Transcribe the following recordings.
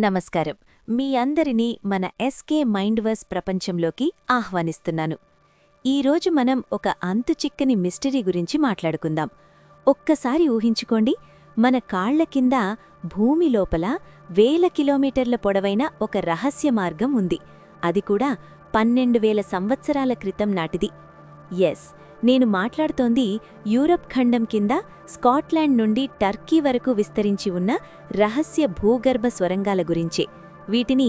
నమస్కారం. మీ అందరినీ మన ఎస్కే మైండ్వర్స్ ప్రపంచంలోకి ఆహ్వానిస్తున్నాను. ఈరోజు మనం ఒక అంతుచిక్కని మిస్టరీ గురించి మాట్లాడుకుందాం. ఒక్కసారి ఊహించుకోండి, మన కాళ్ల కింద భూమి లోపల వేల కిలోమీటర్ల పొడవైన ఒక రహస్య మార్గం ఉంది. అది కూడా 12,000 సంవత్సరాల క్రితం నాటిది. ఎస్, నేను మాట్లాడుతోంది యూరప్ ఖండం కింద స్కాట్లాండ్ నుండి టర్కీ వరకు విస్తరించి ఉన్న రహస్య భూగర్భ స్వరంగాల గురించే. వీటిని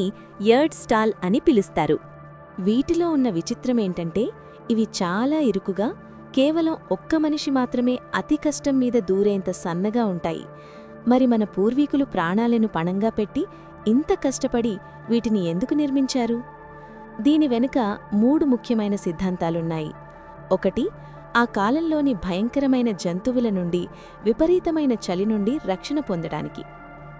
యర్డ్ స్టాల్ అని పిలుస్తారు. వీటిలో ఉన్న విచిత్రమేంటంటే, ఇవి చాలా ఇరుకుగా, కేవలం ఒక్క మనిషి మాత్రమే అతి కష్టం మీద దూరేంత సన్నగా ఉంటాయి. మరి మన పూర్వీకులు ప్రాణాలను పణంగా పెట్టి ఇంత కష్టపడి వీటిని ఎందుకు నిర్మించారు? దీని వెనుక 3 ముఖ్యమైన సిద్ధాంతాలున్నాయి. 1. ఆ కాలంలోని భయంకరమైన జంతువుల నుండి, విపరీతమైన చలి నుండి రక్షణ పొందడానికి.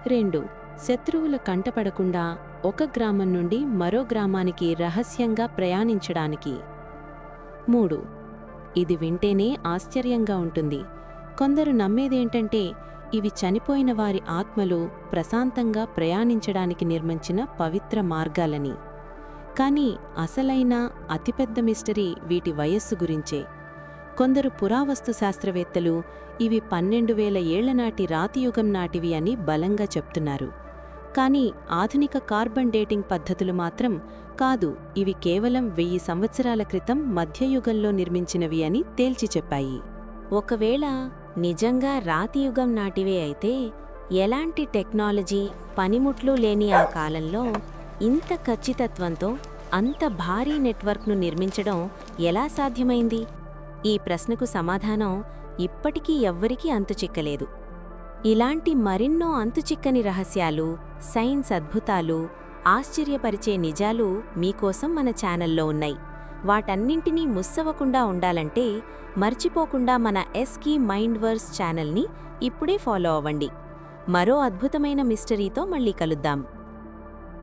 2. శత్రువుల కంటపడకుండా ఒక గ్రామం నుండి మరో గ్రామానికి రహస్యంగా ప్రయాణించడానికి. 3. ఇది వింటేనే ఆశ్చర్యంగా ఉంటుంది. కొందరు నమ్మేదేంటంటే, ఇవి చనిపోయిన వారి ఆత్మలు ప్రశాంతంగా ప్రయాణించడానికి నిర్మించిన పవిత్ర మార్గాలని. కానీ అసలైన అతిపెద్ద మిస్టరీ వీటి వయస్సు గురించే. కొందరు పురావస్తు శాస్త్రవేత్తలు ఇవి 12,000 ఏళ్ల నాటి రాతియుగం నాటివి అని బలంగా చెప్తున్నారు. కానీ ఆధునిక కార్బన్ డేటింగ్ పద్ధతులు మాత్రం కాదు, ఇవి కేవలం 1000 సంవత్సరాల క్రితం మధ్యయుగంలో నిర్మించినవి అని తేల్చి చెప్పాయి. ఒకవేళ నిజంగా రాతియుగం నాటివే అయితే, ఎలాంటి టెక్నాలజీ, పనిముట్లు లేని ఆ కాలంలో ఇంత ఖచ్చితత్వంతో అంత భారీ నెట్వర్క్ను నిర్మించడం ఎలా సాధ్యమైంది? ఈ ప్రశ్నకు సమాధానం ఇప్పటికీ ఎవ్వరికీ అంతుచిక్కలేదు. ఇలాంటి మరెన్నో అంతుచిక్కని రహస్యాలు, సైన్స్ అద్భుతాలు, ఆశ్చర్యపరిచే నిజాలు మీకోసం మన ఛానల్లో ఉన్నాయి. వాటన్నింటినీ ముస్సవకుండా ఉండాలంటే మర్చిపోకుండా మన ఎస్కే మైండ్వర్స్ ఛానల్ని ఇప్పుడే ఫాలో అవ్వండి. మరో అద్భుతమైన మిస్టరీతో మళ్ళీ కలుద్దాం.